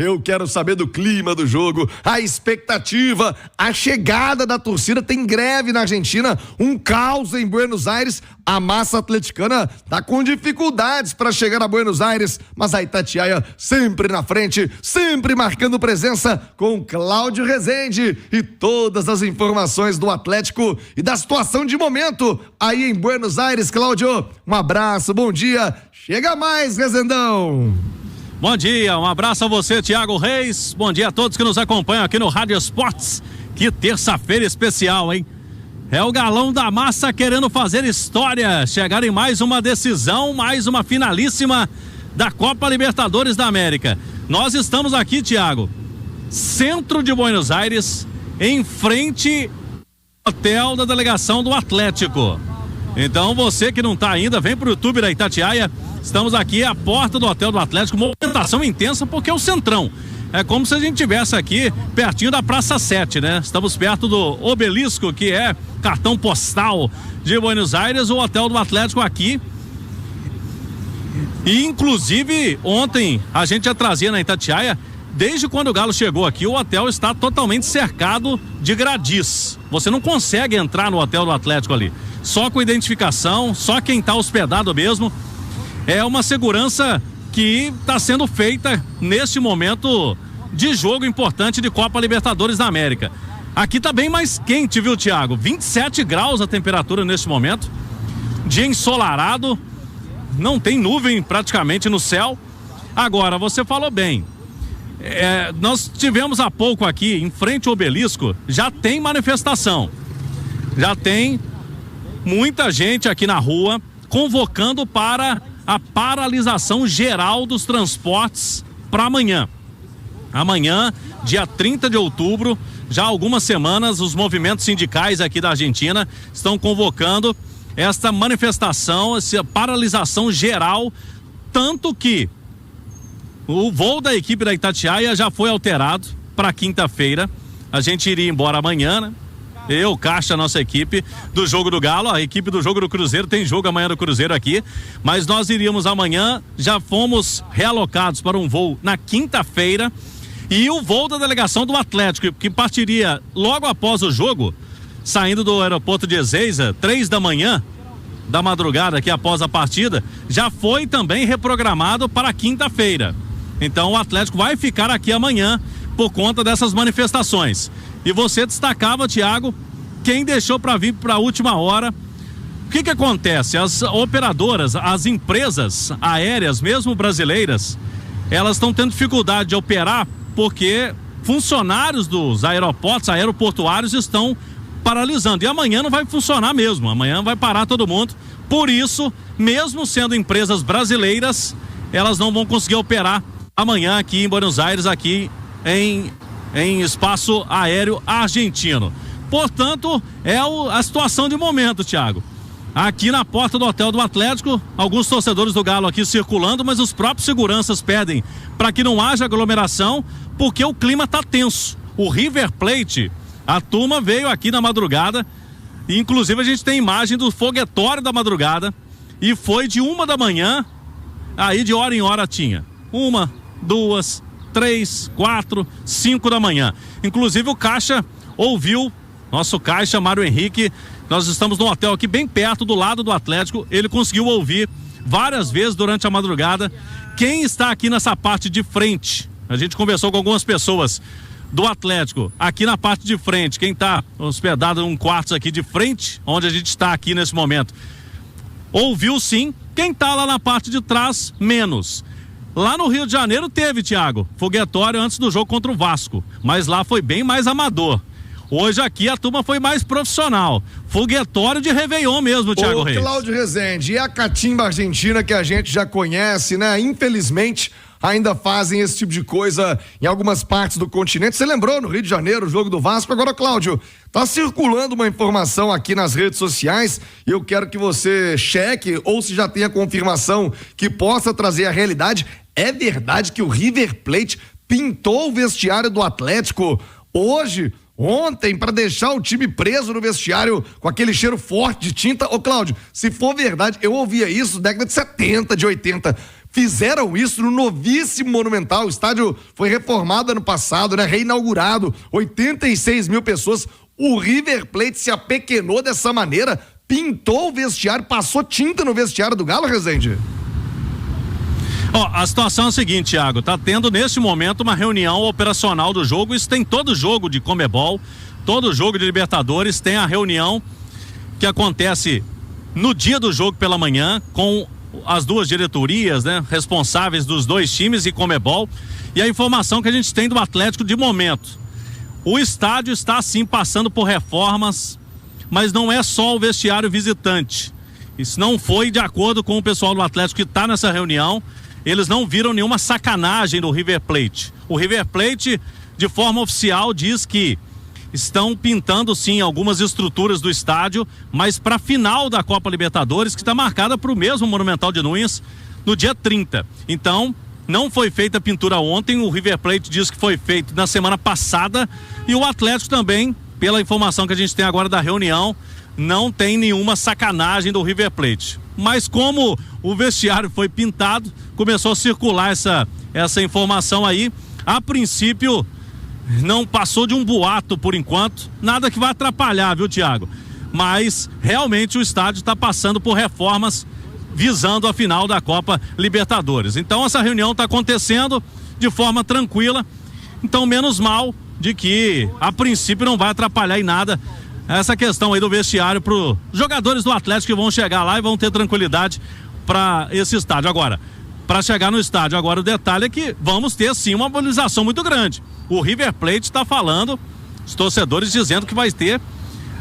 Eu quero saber do clima do jogo, a expectativa, a chegada da torcida. Tem greve na Argentina, um caos em Buenos Aires. A massa atleticana tá com dificuldades para chegar a Buenos Aires, mas a Itatiaia sempre na frente, sempre marcando presença com Cláudio Rezende e todas as informações do Atlético e da situação de momento aí em Buenos Aires. Cláudio, um abraço, bom dia, chega mais, Rezendão. Bom dia, um abraço a você, Thiago Reis, bom dia a todos que nos acompanham aqui no Rádio Esportes. Que terça-feira especial, hein? É o galão da massa querendo fazer história, chegar em mais uma decisão, mais uma finalíssima da Copa Libertadores da América. Nós estamos aqui, Thiago, centro de Buenos Aires, em frente ao hotel da delegação do Atlético. Então você que não está ainda, vem pro YouTube da Itatiaia. Estamos aqui à porta do hotel do Atlético, movimentação intensa porque é o centrão. É como se a gente estivesse aqui pertinho da Praça 7, né? Estamos perto do Obelisco, que é cartão postal de Buenos Aires, o hotel do Atlético aqui. E inclusive ontem a gente já trazia na Itatiaia, desde quando o Galo chegou aqui, o hotel está totalmente cercado de gradis. Você não consegue entrar no hotel do Atlético ali, só com identificação, só quem está hospedado mesmo. É uma segurança que está sendo feita neste momento de jogo importante de Copa Libertadores da América. Aqui tá bem mais quente, viu, Thiago? 27 graus a temperatura neste momento, dia ensolarado, não tem nuvem praticamente no céu. Agora, você falou bem, nós tivemos há pouco aqui, em frente ao Obelisco, já tem manifestação, já tem muita gente aqui na rua convocando para a paralisação geral dos transportes para amanhã. Amanhã, dia 30 de outubro, já há algumas semanas, os movimentos sindicais aqui da Argentina estão convocando esta manifestação, essa paralisação geral, tanto que o voo da equipe da Itatiaia já foi alterado para quinta-feira. A gente iria embora amanhã, né? Eu, Caixa, nossa equipe do Jogo do Galo, a equipe do Jogo do Cruzeiro, tem jogo amanhã do Cruzeiro aqui, mas nós iríamos amanhã, já fomos realocados para um voo na quinta-feira, e o voo da delegação do Atlético, que partiria logo após o jogo, saindo do aeroporto de Ezeiza, 3 da manhã, da madrugada aqui após a partida, já foi também reprogramado para quinta-feira. Então o Atlético vai ficar aqui amanhã por conta dessas manifestações. E você destacava, Thiago, quem deixou para vir para a última hora. O que acontece? As operadoras, as empresas aéreas, mesmo brasileiras, elas estão tendo dificuldade de operar porque funcionários dos aeroportos, aeroportuários estão paralisando. E amanhã não vai funcionar mesmo, amanhã vai parar todo mundo. Por isso, mesmo sendo empresas brasileiras, elas não vão conseguir operar amanhã aqui em Buenos Aires, aqui em espaço aéreo argentino. Portanto, a situação de momento, Thiago. Aqui na porta do hotel do Atlético, alguns torcedores do Galo aqui circulando, mas os próprios seguranças pedem para que não haja aglomeração, porque o clima tá tenso. O River Plate, a turma veio aqui na madrugada, e inclusive a gente tem imagem do foguetório da madrugada, e foi de 1 da manhã, aí de hora em hora tinha 1, 2, 3, 4, 5 da manhã. Inclusive o Caixa ouviu, nosso Caixa, Mário Henrique, nós estamos no hotel aqui bem perto do lado do Atlético, ele conseguiu ouvir várias vezes durante a madrugada. Quem está aqui nessa parte de frente, a gente conversou com algumas pessoas do Atlético, aqui na parte de frente, quem está hospedado num quarto aqui de frente, onde a gente está aqui nesse momento, ouviu sim. Quem está lá na parte de trás, menos. Lá no Rio de Janeiro teve, Thiago, foguetório antes do jogo contra o Vasco, mas lá foi bem mais amador. Hoje aqui a turma foi mais profissional, foguetório de Réveillon mesmo, Thiago Reis. Cláudio Rezende, e a catimba argentina que a gente já conhece, né? Infelizmente ainda fazem esse tipo de coisa em algumas partes do continente. Você lembrou no Rio de Janeiro o jogo do Vasco? Agora, Cláudio, tá circulando uma informação aqui nas redes sociais e eu quero que você cheque ou se já tem a confirmação que possa trazer a realidade. É verdade que o River Plate pintou o vestiário do Atlético ontem, para deixar o time preso no vestiário com aquele cheiro forte de tinta? Ô, Cláudio, se for verdade, eu ouvia isso década de 70, de 80. fizeram isso no novíssimo Monumental. O estádio foi reformado ano passado, né? Reinaugurado, 86 mil pessoas. O River Plate se apequenou dessa maneira, pintou o vestiário, passou tinta no vestiário do Galo, Rezende. A situação é a seguinte, Thiago, tá tendo neste momento uma reunião operacional do jogo. Isso tem todo jogo de Conmebol, todo jogo de Libertadores, tem a reunião que acontece no dia do jogo pela manhã com as duas diretorias, né, responsáveis dos dois times e Conmebol. E a informação que a gente tem do Atlético de momento: o estádio está sim passando por reformas, mas não é só o vestiário visitante. Isso não foi de acordo com o pessoal do Atlético que está nessa reunião. Eles não viram nenhuma sacanagem do River Plate. O River Plate, de forma oficial, diz que estão pintando sim algumas estruturas do estádio, mas para a final da Copa Libertadores, que está marcada para o mesmo Monumental de Nunes, no dia 30. Então, não foi feita a pintura ontem, o River Plate diz que foi feito na semana passada, e o Atlético também, pela informação que a gente tem agora da reunião, não tem nenhuma sacanagem do River Plate. Mas como o vestiário foi pintado, começou a circular essa informação aí. A princípio, não passou de um boato por enquanto, nada que vai atrapalhar, viu, Thiago? Mas realmente o estádio está passando por reformas visando a final da Copa Libertadores. Então essa reunião está acontecendo de forma tranquila, então menos mal de que a princípio não vai atrapalhar em nada essa questão aí do vestiário para os jogadores do Atlético que vão chegar lá e vão ter tranquilidade para esse estádio. Agora, para chegar no estádio, agora o detalhe é que vamos ter sim uma mobilização muito grande. O River Plate está falando, os torcedores dizendo que vai ter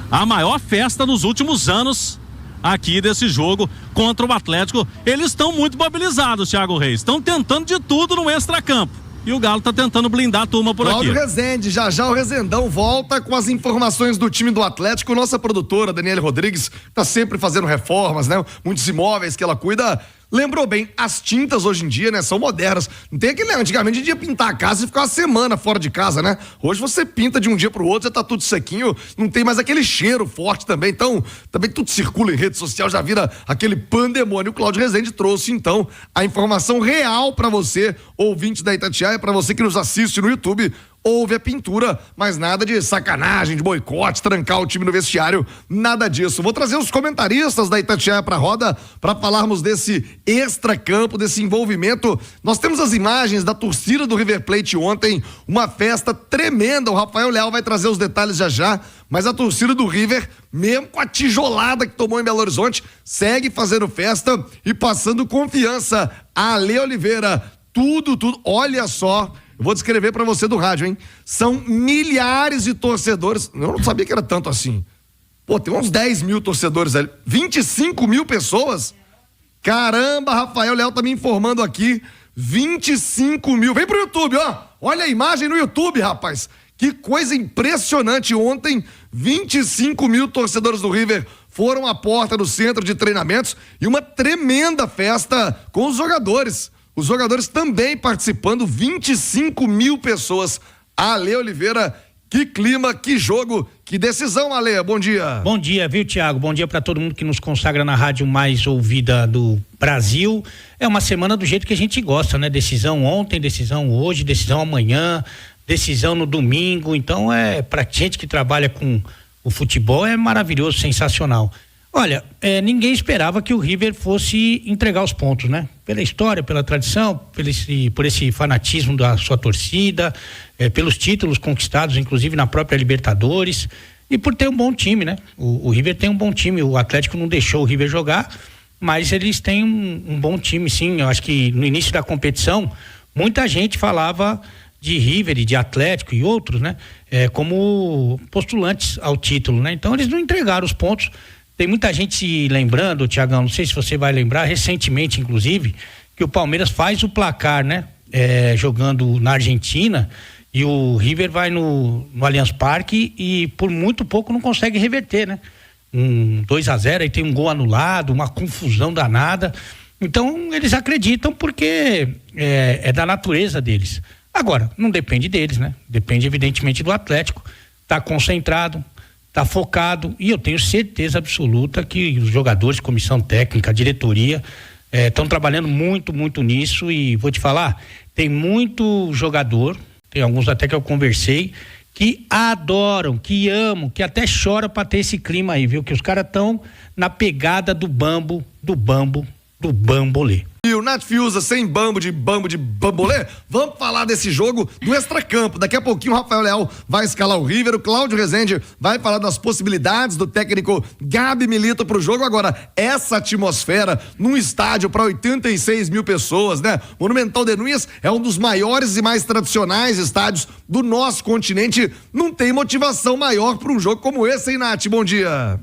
a maior festa nos últimos anos aqui desse jogo contra o Atlético. Eles estão muito mobilizados, Thiago Reis, estão tentando de tudo no extracampo. E o Galo tá tentando blindar a turma por Cláudio aqui. Rezende, já o Rezendão volta com as informações do time do Atlético. Nossa produtora, Daniele Rodrigues, tá sempre fazendo reformas, né? Muitos imóveis que ela cuida. Lembrou bem, as tintas hoje em dia, né, são modernas. Não tem aquele, antigamente a gente ia pintar a casa e ficar uma semana fora de casa, né? Hoje você pinta de um dia pro outro, já tá tudo sequinho, não tem mais aquele cheiro forte também. Então, também tudo circula em rede social, já vira aquele pandemônio. O Cláudio Rezende trouxe, então, a informação real pra você, ouvinte da Itatiaia, pra você que nos assiste no YouTube. Houve a pintura, mas nada de sacanagem, de boicote, trancar o time no vestiário, nada disso. Vou trazer os comentaristas da Itatiaia pra roda para falarmos desse extracampo, desse envolvimento. Nós temos as imagens da torcida do River Plate ontem, uma festa tremenda. O Rafael Leal vai trazer os detalhes já, mas a torcida do River, mesmo com a tijolada que tomou em Belo Horizonte, segue fazendo festa e passando confiança. Ale Oliveira, tudo, olha só. Eu vou descrever pra você do rádio, hein? São milhares de torcedores. Eu não sabia que era tanto assim. Pô, tem uns 10 mil torcedores ali. 25 mil pessoas? Caramba, Rafael Leal tá me informando aqui. 25 mil. Vem pro YouTube, ó. Olha a imagem no YouTube, rapaz. Que coisa impressionante. Ontem, 25 mil torcedores do River foram à porta do centro de treinamentos e uma tremenda festa com os jogadores. Os jogadores também participando, 25 mil pessoas. Ale Oliveira, que clima, que jogo, que decisão, Ale, bom dia. Bom dia, viu, Thiago? Bom dia para todo mundo que nos consagra na rádio mais ouvida do Brasil. É uma semana do jeito que a gente gosta, né? Decisão ontem, decisão hoje, decisão amanhã, decisão no domingo. Então, pra gente que trabalha com o futebol, é maravilhoso, sensacional. Olha, ninguém esperava que o River fosse entregar os pontos, né? Pela história, pela tradição, por esse fanatismo da sua torcida, pelos títulos conquistados, inclusive na própria Libertadores, e por ter um bom time, né? O River tem um bom time, o Atlético não deixou o River jogar, mas eles têm um bom time, sim. Eu acho que no início da competição, muita gente falava de River e de Atlético e outros, né? Como postulantes ao título, né? Então eles não entregaram os pontos. Tem muita gente lembrando, Thiagão, não sei se você vai lembrar, recentemente, inclusive, que o Palmeiras faz o placar, né? Jogando na Argentina, e o River vai no Allianz Parque e por muito pouco não consegue reverter, né? 2-0, aí tem um gol anulado, uma confusão danada. Então, eles acreditam porque é da natureza deles. Agora, não depende deles, né? Depende, evidentemente, do Atlético. Tá concentrado, tá focado, e eu tenho certeza absoluta que os jogadores, comissão técnica, diretoria, Estão trabalhando muito nisso e vou te falar, tem muito jogador, tem alguns até que eu conversei, que adoram, que amam, que até choram para ter esse clima aí, viu? Que os caras estão na pegada do bambolê. E o Nath Fiuza sem bambo de bambolê, vamos falar desse jogo do extracampo. Daqui a pouquinho o Rafael Leal vai escalar o River, o Cláudio Rezende vai falar das possibilidades do técnico Gabi Milito pro jogo. Agora, essa atmosfera num estádio para 86 mil pessoas, né? Monumental de Núñez é um dos maiores e mais tradicionais estádios do nosso continente. Não tem motivação maior para um jogo como esse, hein, Nath? Bom dia.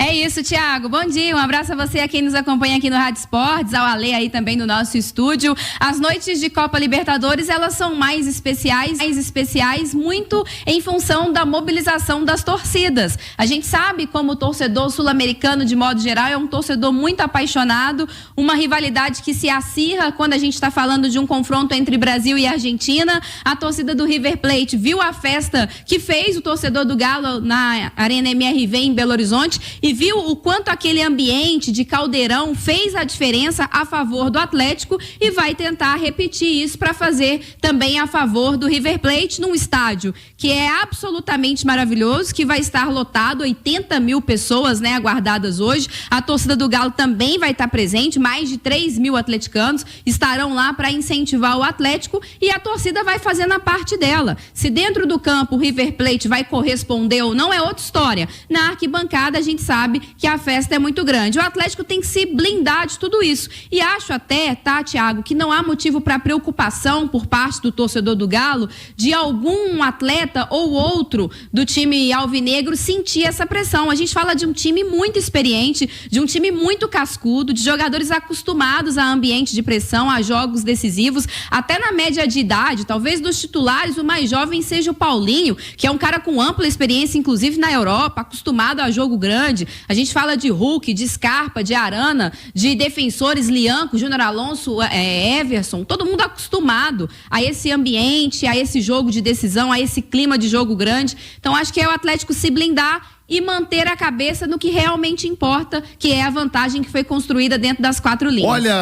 É isso, Thiago. Bom dia, um abraço a você, a quem nos acompanha aqui no Rádio Esportes, ao Ale aí também no nosso estúdio. As noites de Copa Libertadores, elas são mais especiais muito em função da mobilização das torcidas. A gente sabe como o torcedor sul-americano, de modo geral, é um torcedor muito apaixonado, uma rivalidade que se acirra quando a gente está falando de um confronto entre Brasil e Argentina. A torcida do River Plate viu a festa que fez o torcedor do Galo na Arena MRV em Belo Horizonte e viu o quanto aquele ambiente de caldeirão fez a diferença a favor do Atlético e vai tentar repetir isso para fazer também a favor do River Plate num estádio que é absolutamente maravilhoso, que vai estar lotado, 80 mil pessoas, né, aguardadas hoje. A torcida do Galo também vai estar presente, mais de 3 mil atleticanos estarão lá para incentivar o Atlético e a torcida vai fazendo a parte dela. Se dentro do campo o River Plate vai corresponder ou não é outra história. Na arquibancada a gente sabe que a festa é muito grande. O Atlético tem que se blindar de tudo isso. E acho até, tá, Thiago, que não há motivo para preocupação por parte do torcedor do Galo de algum atleta ou outro do time alvinegro sentir essa pressão. A gente fala de um time muito experiente, de um time muito cascudo, de jogadores acostumados a ambiente de pressão, a jogos decisivos, até na média de idade, talvez dos titulares, o mais jovem seja o Paulinho, que é um cara com ampla experiência, inclusive na Europa, acostumado a jogo grande. A gente fala de Hulk, de Scarpa, de Arana, de defensores, Lianco, Júnior Alonso, Everson, todo mundo acostumado a esse ambiente, a esse jogo de decisão, a esse clima de jogo grande. Então acho que é o Atlético se blindar e manter a cabeça no que realmente importa, que é a vantagem que foi construída dentro das 4 linhas. Olha,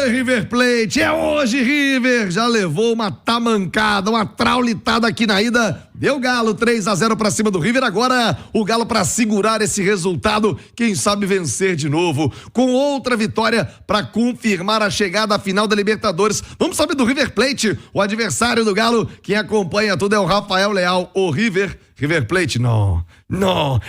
River Plate, é hoje, River! Já levou uma tamancada, uma traulitada aqui na ida. Deu Galo 3-0 pra cima do River. Agora o Galo pra segurar esse resultado, quem sabe vencer de novo, com outra vitória pra confirmar a chegada à final da Libertadores. Vamos saber do River Plate, o adversário do Galo. Quem acompanha tudo é o Rafael Leal. O River Plate, não,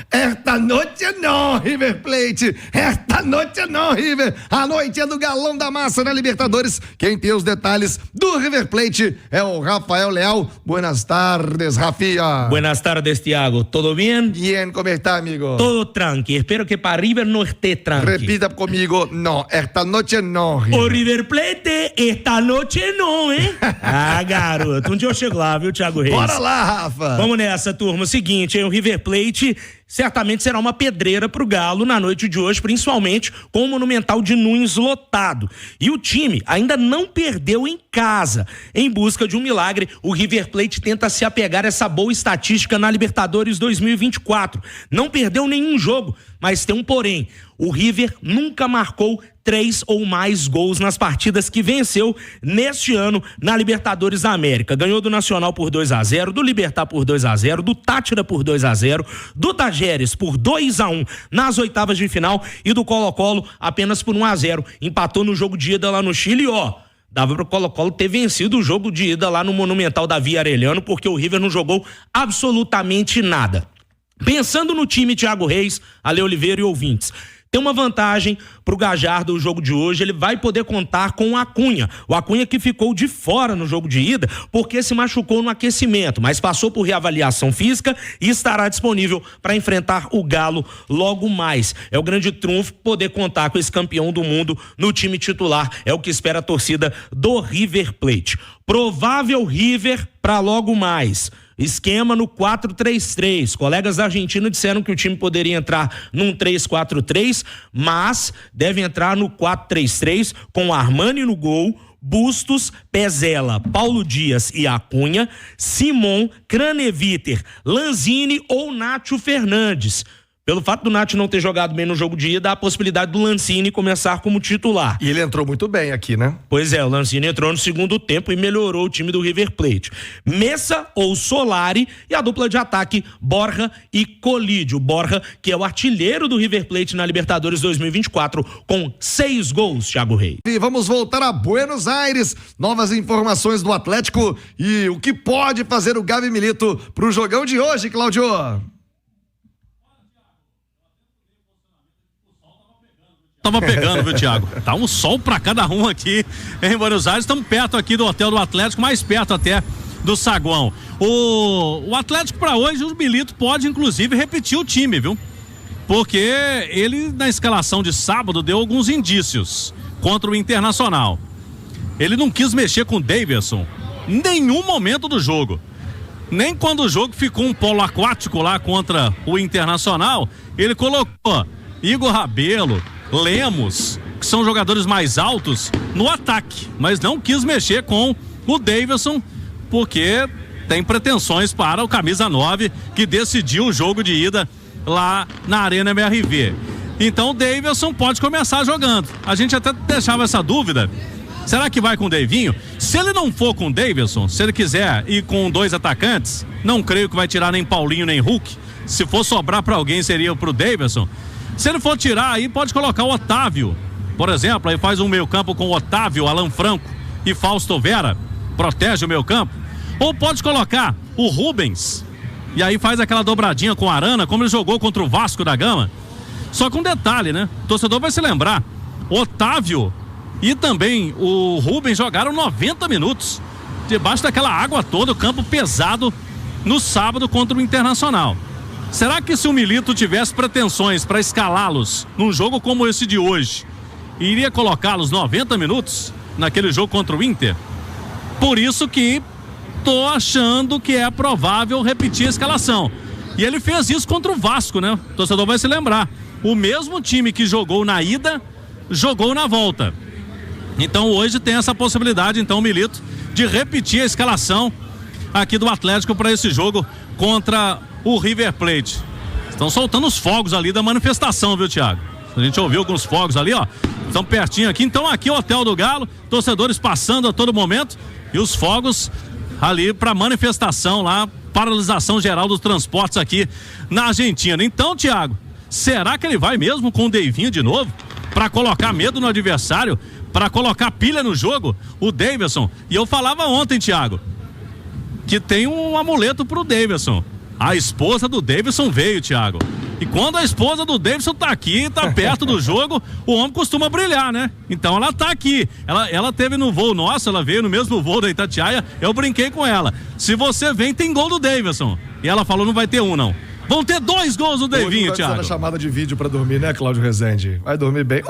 esta noite não, River Plate, esta noite não, River, a noite é do Galão da Massa na Libertadores. Quem tem os detalhes do River Plate é o Rafael Leal. Buenas tardes, Rafia. Buenas tardes, Thiago, ¿todo bien? Bien, ¿cómo está, amigo? Todo tranqui, espero que para River no esté tranqui. Repita comigo, no, esta noite não, River. O River Plate, esta noite não, hein? Ah, garoto, dia eu chego lá, viu, Thiago Reis? Bora lá, Rafa. Vamos nessa, turma. O seguinte, hein, o River Plate certamente será uma pedreira pro Galo na noite de hoje, principalmente com o Monumental de Núñez lotado. E o time ainda não perdeu em casa. Em busca de um milagre, o River Plate tenta se apegar a essa boa estatística na Libertadores 2024. Não perdeu nenhum jogo, mas tem um porém. O River nunca marcou 3 ou mais gols nas partidas que venceu neste ano na Libertadores da América. Ganhou do Nacional por 2-0, do Libertad por 2-0, do Táchira por 2-0, do Tajeres por 2-1 nas oitavas de final e do Colo-Colo apenas por 1-0. Empatou no jogo de ida lá no Chile, dava pro Colo-Colo ter vencido o jogo de ida lá no Monumental da Via Arellano, porque o River não jogou absolutamente nada. Pensando no time, Thiago Reis, Ale Oliveira e ouvintes, tem uma vantagem pro Gallardo o jogo de hoje, ele vai poder contar com o Acunha. O Acunha que ficou de fora no jogo de ida porque se machucou no aquecimento, mas passou por reavaliação física e estará disponível para enfrentar o Galo logo mais. É o grande trunfo poder contar com esse campeão do mundo no time titular, é o que espera a torcida do River Plate. Provável River para logo mais. Esquema no 4-3-3. Colegas da Argentina disseram que o time poderia entrar num 3-4-3, mas deve entrar no 4-3-3 com Armani no gol, Bustos, Pezela, Paulo Dias e Acunha, Simon, Craneviter, Lanzini ou Nátio Fernandes. Pelo fato do Nath não ter jogado bem no jogo de ida, há a possibilidade do Lanzini começar como titular. E ele entrou muito bem aqui, né? Pois é, o Lanzini entrou no segundo tempo e melhorou o time do River Plate. Messa ou Solari e a dupla de ataque Borja e Colídio. Borja, que é o artilheiro do River Plate na Libertadores 2024, com 6 gols, Thiago Reis. E vamos voltar a Buenos Aires. Novas informações do Atlético e o que pode fazer o Gavi Milito pro jogão de hoje, Cláudio. Tava pegando, viu, Thiago? Tá um sol pra cada um aqui em Buenos Aires. Estamos perto aqui do hotel do Atlético, mais perto até do saguão. O Atlético pra hoje, o Milito pode inclusive repetir o time, viu? Porque ele na escalação de sábado deu alguns indícios contra o Internacional. Ele não quis mexer com o Davidson em nenhum momento do jogo. Nem quando o jogo ficou um polo aquático lá contra o Internacional, ele colocou Igor Rabelo, Lemos, que são jogadores mais altos, no ataque, mas não quis mexer com o Davidson, porque tem pretensões para o camisa 9, que decidiu o jogo de ida lá na Arena MRV. Então o Davidson pode começar jogando. A gente até deixava essa dúvida, será que vai com o Davinho? Se ele não for com o Davidson, se ele quiser ir com 2 atacantes, não creio que vai tirar nem Paulinho nem Hulk. Se for sobrar para alguém, seria pro Davidson. Se ele for tirar aí, pode colocar o Otávio, por exemplo, aí faz um meio campo com o Otávio, Alan Franco e Fausto Vera, protege o meio campo. Ou pode colocar o Rubens, e aí faz aquela dobradinha com o Arana, como ele jogou contra o Vasco da Gama. Só com um detalhe, né? O torcedor vai se lembrar, o Otávio e também o Rubens jogaram 90 minutos, debaixo daquela água toda, o campo pesado, no sábado contra o Internacional. Será que se o Milito tivesse pretensões para escalá-los num jogo como esse de hoje, iria colocá-los 90 minutos naquele jogo contra o Inter? Por isso que tô achando que é provável repetir a escalação. E ele fez isso contra o Vasco, né? O torcedor vai se lembrar. O mesmo time que jogou na ida, jogou na volta. Então hoje tem essa possibilidade, então, Milito, de repetir a escalação aqui do Atlético para esse jogo contra o River Plate. Estão soltando os fogos ali da manifestação, viu, Thiago? A gente ouviu alguns fogos ali, ó. Estão pertinho aqui. Então aqui o Hotel do Galo, torcedores passando a todo momento e os fogos ali para manifestação lá, paralisação geral dos transportes aqui na Argentina. Então, Thiago, será que ele vai mesmo com o Davinho de novo? Para colocar medo no adversário? Para colocar pilha no jogo? O Davidson. E eu falava ontem, Thiago, que tem um amuleto pro Davidson. A esposa do Davidson veio, Thiago. E quando a esposa do Davidson tá aqui, tá perto do jogo, o homem costuma brilhar, né? Então ela tá aqui. Ela teve no voo nosso, ela veio no mesmo voo da Itatiaia, eu brinquei com ela. Se você vem, tem gol do Davidson. E ela falou, não vai ter um, não. Vão ter 2 gols do Davinho, Thiago. Vai chamada de vídeo pra dormir, né, Cláudio Rezende? Vai dormir bem.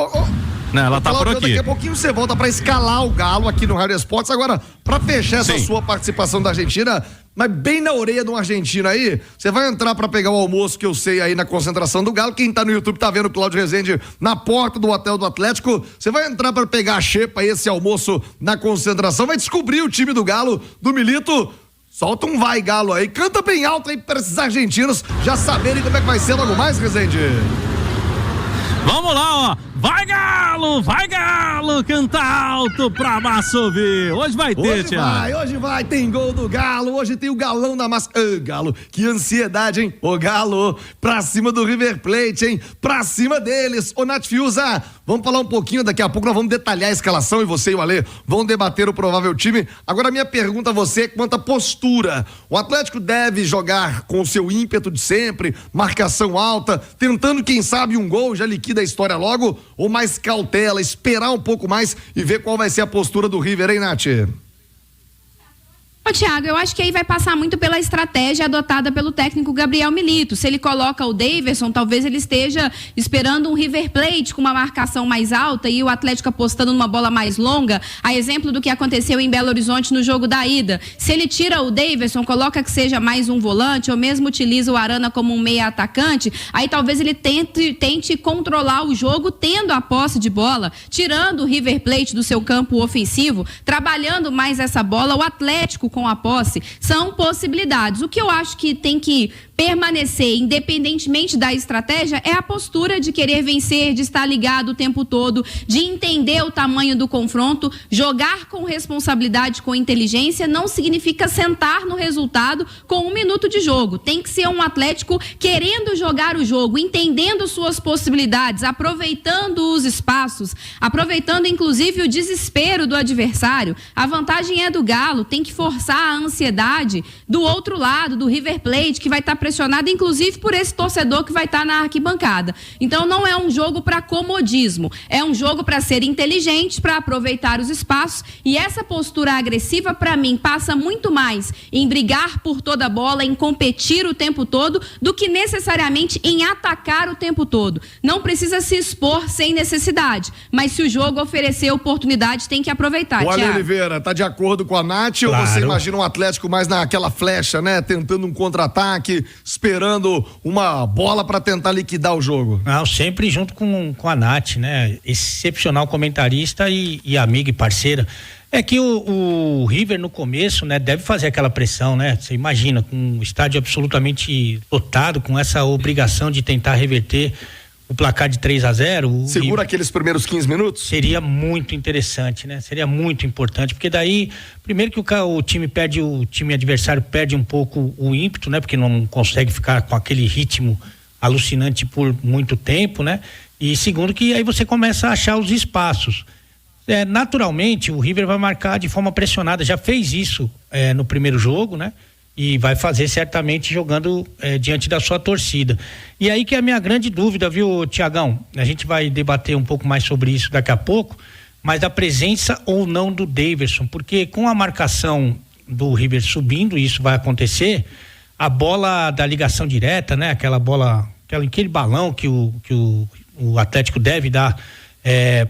Não, ela tá Cláudio, por aqui. Daqui a pouquinho você volta pra escalar o Galo aqui no Rádio Esportes. Agora, pra fechar essa Sim. sua participação da Argentina, mas bem na orelha de um argentino aí, você vai entrar pra pegar o almoço que eu sei aí na concentração do Galo. Quem tá no YouTube tá vendo o Cláudio Rezende na porta do hotel do Atlético. Você vai entrar pra pegar a xepa aí, esse almoço na concentração, vai descobrir o time do Galo, do Milito. Solta um vai, Galo aí, canta bem alto aí para esses argentinos já saberem como é que vai ser logo mais, Rezende. Vamos lá, ó. Vai Galo, canta alto pra massa ouvir. Hoje vai ter, Thiago. Hoje vai, tem gol do Galo, hoje tem o galão da massa. Galo, que ansiedade, hein? Ô Galo, pra cima do River Plate, hein? Pra cima deles. Ô Nath Fiuza, vamos falar um pouquinho, daqui a pouco nós vamos detalhar a escalação e você e o Alê vão debater o provável time. Agora a minha pergunta a você é quanto à postura. O Atlético deve jogar com o seu ímpeto de sempre, marcação alta, tentando quem sabe um gol, já liquida a história logo, ou mais cautela, esperar um pouco mais e ver qual vai ser a postura do River, hein, Nath? Ô, Thiago, eu acho que aí vai passar muito pela estratégia adotada pelo técnico Gabriel Milito. Se ele coloca o Davidson, talvez ele esteja esperando um River Plate com uma marcação mais alta e o Atlético apostando numa bola mais longa, a exemplo do que aconteceu em Belo Horizonte no jogo da ida. Se ele tira o Davidson, coloca que seja mais um volante ou mesmo utiliza o Arana como um meia atacante, aí talvez ele tente controlar o jogo tendo a posse de bola, tirando o River Plate do seu campo ofensivo, trabalhando mais essa bola, o Atlético com a posse, são possibilidades. O que eu acho que tem que permanecer independentemente da estratégia é a postura de querer vencer, de estar ligado o tempo todo, de entender o tamanho do confronto. Jogar com responsabilidade, com inteligência, não significa sentar no resultado com 1 minuto de jogo. Tem que ser um Atlético querendo jogar o jogo, entendendo suas possibilidades, aproveitando os espaços, aproveitando inclusive o desespero do adversário. A vantagem é do Galo, tem que forçar a ansiedade do outro lado, do River Plate, que vai estar pressionado inclusive por esse torcedor que vai estar na arquibancada. Então não é um jogo para comodismo, é um jogo para ser inteligente, para aproveitar os espaços, e essa postura agressiva para mim passa muito mais em brigar por toda a bola, em competir o tempo todo, do que necessariamente em atacar o tempo todo. Não precisa se expor sem necessidade, mas se o jogo oferecer oportunidade, tem que aproveitar. O Ale Thiago. Oliveira, tá de acordo com a Nath, Claro. ou você imagina um Atlético mais naquela flecha, né? Tentando um contra-ataque, esperando uma bola para tentar liquidar o jogo? Não, sempre junto com a Nath, né? Excepcional comentarista e amiga e parceira. É que o River no começo, né, deve fazer aquela pressão, né? Você imagina, com o estádio absolutamente lotado, com essa obrigação de tentar reverter o placar de 3-0. Segura aqueles primeiros 15 minutos? Seria muito interessante, né? Seria muito importante, porque daí, primeiro que o time adversário perde um pouco o ímpeto, né? Porque não consegue ficar com aquele ritmo alucinante por muito tempo, né? E segundo que aí você começa a achar os espaços. Naturalmente, o River vai marcar de forma pressionada, já fez isso no primeiro jogo, né? E vai fazer certamente jogando diante da sua torcida. E aí que é a minha grande dúvida, viu, Tiagão? A gente vai debater um pouco mais sobre isso daqui a pouco, mas a presença ou não do Daverson, porque com a marcação do River subindo, isso vai acontecer, a bola da ligação direta, né? Aquele balão que o Atlético deve dar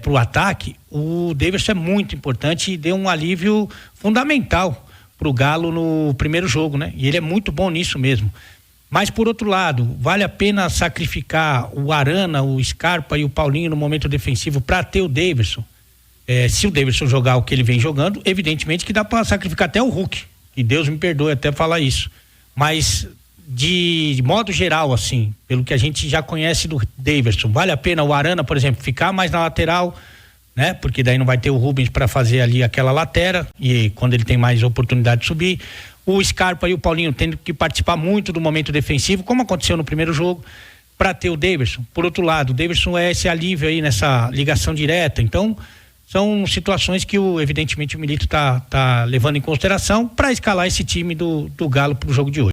pro ataque, o Daverson é muito importante e deu um alívio fundamental pro Galo no primeiro jogo, né? E ele é muito bom nisso mesmo. Mas por outro lado, vale a pena sacrificar o Arana, o Scarpa e o Paulinho no momento defensivo para ter o Daverson? Se o Daverson jogar o que ele vem jogando, evidentemente que dá para sacrificar até o Hulk, e Deus me perdoe até falar isso, mas de modo geral, assim, pelo que a gente já conhece do Daverson, vale a pena o Arana, por exemplo, ficar mais na lateral, né? Porque daí não vai ter o Rubens para fazer ali aquela lateral, e quando ele tem mais oportunidade de subir, o Scarpa e o Paulinho tendo que participar muito do momento defensivo, como aconteceu no primeiro jogo, para ter o Daverson. Por outro lado, o Daverson é esse alívio aí nessa ligação direta, então são situações que evidentemente o Milito tá levando em consideração para escalar esse time do Galo pro jogo de hoje.